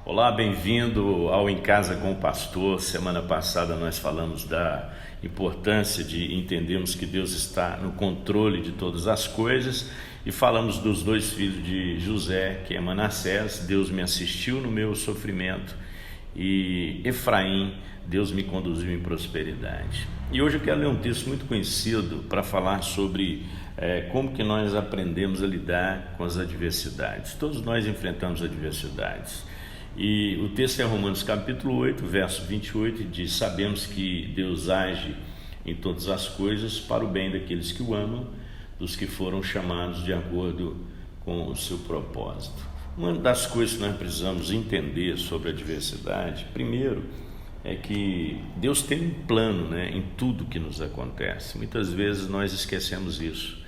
Olá, bem-vindo ao Em Casa com o Pastor. Semana passada nós falamos da importância de entendermos que Deus está no controle de todas as coisas e falamos dos dois filhos de José, que é Manassés, Deus me assistiu no meu sofrimento, e Efraim, Deus me conduziu em prosperidade. E hoje eu quero ler um texto muito conhecido para falar sobre como que nós aprendemos a lidar com as adversidades. Todos nós enfrentamos adversidades. E o texto é Romanos capítulo 8, verso 28, e diz: sabemos que Deus age em todas as coisas para o bem daqueles que o amam, dos que foram chamados de acordo com o seu propósito. Uma das coisas que nós precisamos entender sobre a adversidade, primeiro, é que Deus tem um plano, em tudo que nos acontece. Muitas vezes nós esquecemos isso.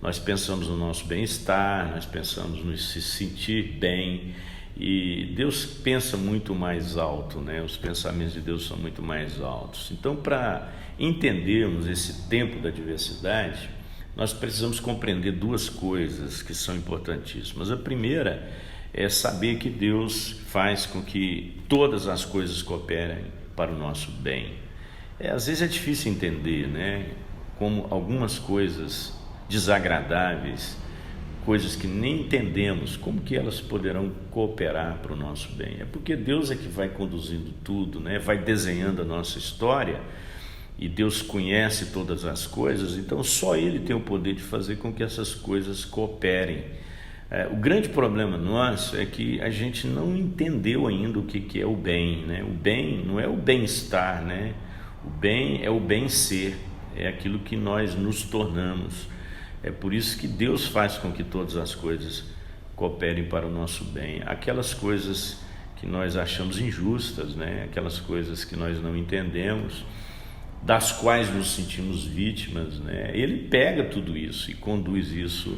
Nós pensamos no nosso bem-estar, nós pensamos no se sentir bem, e Deus pensa muito mais alto, Os pensamentos de Deus são muito mais altos. Então, para entendermos esse tempo da adversidade, nós precisamos compreender duas coisas que são importantíssimas. A primeira é saber que Deus faz com que todas as coisas cooperem para o nosso bem. Às vezes é difícil entender, como algumas coisas desagradáveis, coisas que nem entendemos, como que elas poderão cooperar para o nosso bem? É porque Deus é que vai conduzindo tudo, vai desenhando a nossa história, e Deus conhece todas as coisas, então só Ele tem o poder de fazer com que essas coisas cooperem. O grande problema nosso é que a gente não entendeu ainda o que é o bem, O bem não é o bem-estar, O bem é o bem-ser, é aquilo que nós nos tornamos. É por isso que Deus faz com que todas as coisas cooperem para o nosso bem. Aquelas coisas que nós achamos injustas, Aquelas coisas que nós não entendemos, das quais nos sentimos vítimas, Ele pega tudo isso e conduz isso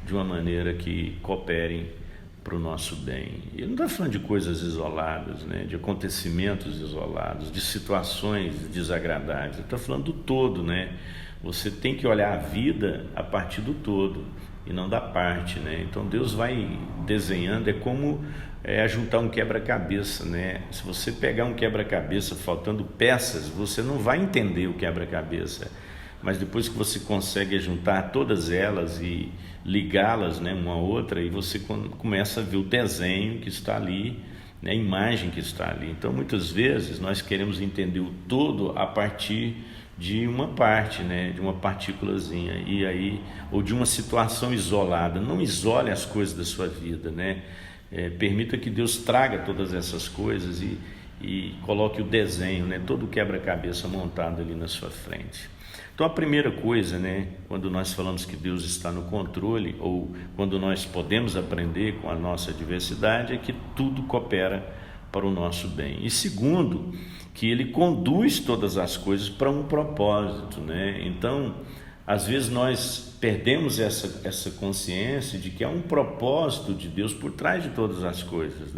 de uma maneira que cooperem para o nosso bem. Ele não está falando de coisas isoladas, de acontecimentos isolados, de situações desagradáveis. Ele está falando do todo, Você tem que olhar a vida a partir do todo e não da parte, Então Deus vai desenhando, é como juntar um quebra-cabeça, Se você pegar um quebra-cabeça faltando peças, você não vai entender o quebra-cabeça, mas depois que você consegue juntar todas elas e ligá-las, uma a outra, e você começa a ver o desenho que está ali, a imagem que está ali. Então muitas vezes nós queremos entender o todo a partir de uma parte, de uma partículazinha, e aí, ou de uma situação isolada. Não isole as coisas da sua vida, Permita que Deus traga todas essas coisas e coloque o desenho, todo o quebra-cabeça montado ali na sua frente. Então a primeira coisa, quando nós falamos que Deus está no controle, ou quando nós podemos aprender com a nossa adversidade, é que tudo coopera para o nosso bem. E segundo, que Ele conduz todas as coisas para um propósito, Então, às vezes nós perdemos essa consciência de que há um propósito de Deus por trás de todas as coisas,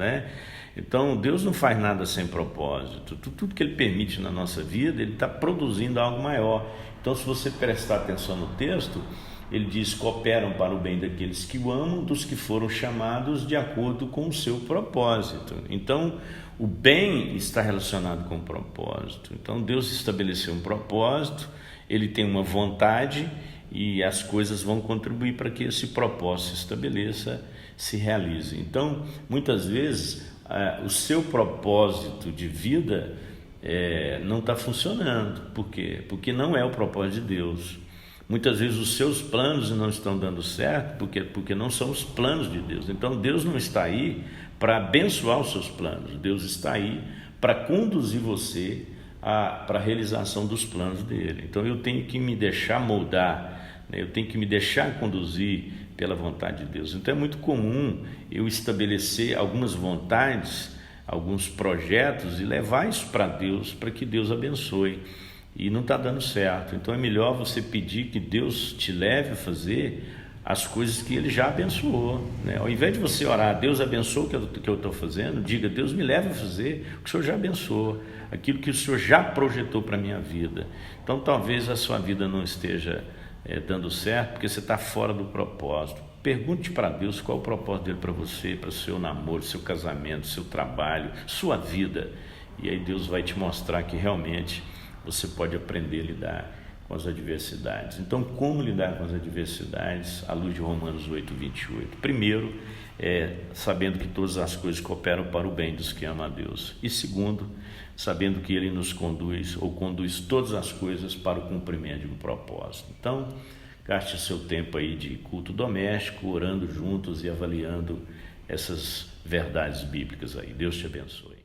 Então, Deus não faz nada sem propósito. Tudo que Ele permite na nossa vida, Ele está produzindo algo maior. Então, se você prestar atenção no texto, ele diz: cooperam para o bem daqueles que o amam, dos que foram chamados de acordo com o seu propósito. Então, o bem está relacionado com o propósito. Então, Deus estabeleceu um propósito, Ele tem uma vontade, e as coisas vão contribuir para que esse propósito se estabeleça, se realize. Então, muitas vezes, o seu propósito de vida não está funcionando. Por quê? Porque não é o propósito de Deus. Muitas vezes os seus planos não estão dando certo porque não são os planos de Deus. Então Deus não está aí para abençoar os seus planos. Deus está aí para conduzir você para a realização dos planos dele. Então eu tenho que me deixar moldar, eu tenho que me deixar conduzir pela vontade de Deus. Então é muito comum eu estabelecer algumas vontades, alguns projetos, e levar isso para Deus, para que Deus abençoe, e não está dando certo. Então é melhor você pedir que Deus te leve a fazer as coisas que Ele já abençoou, Ao invés de você orar: Deus abençoa o que eu estou fazendo, diga: Deus me leve a fazer o que o Senhor já abençoou, aquilo que o Senhor já projetou para a minha vida. Então talvez a sua vida não esteja dando certo porque você está fora do propósito. Pergunte para Deus qual é o propósito dele para você, para o seu namoro, seu casamento, seu trabalho, sua vida. E aí Deus vai te mostrar que realmente você pode aprender a lidar com as adversidades. Então, como lidar com as adversidades à luz de Romanos 8:28? Primeiro, sabendo que todas as coisas cooperam para o bem dos que amam a Deus. E segundo, sabendo que Ele nos conduz ou conduz todas as coisas para o cumprimento de um propósito. Então, gaste seu tempo aí de culto doméstico, orando juntos e avaliando essas verdades bíblicas aí. Deus te abençoe.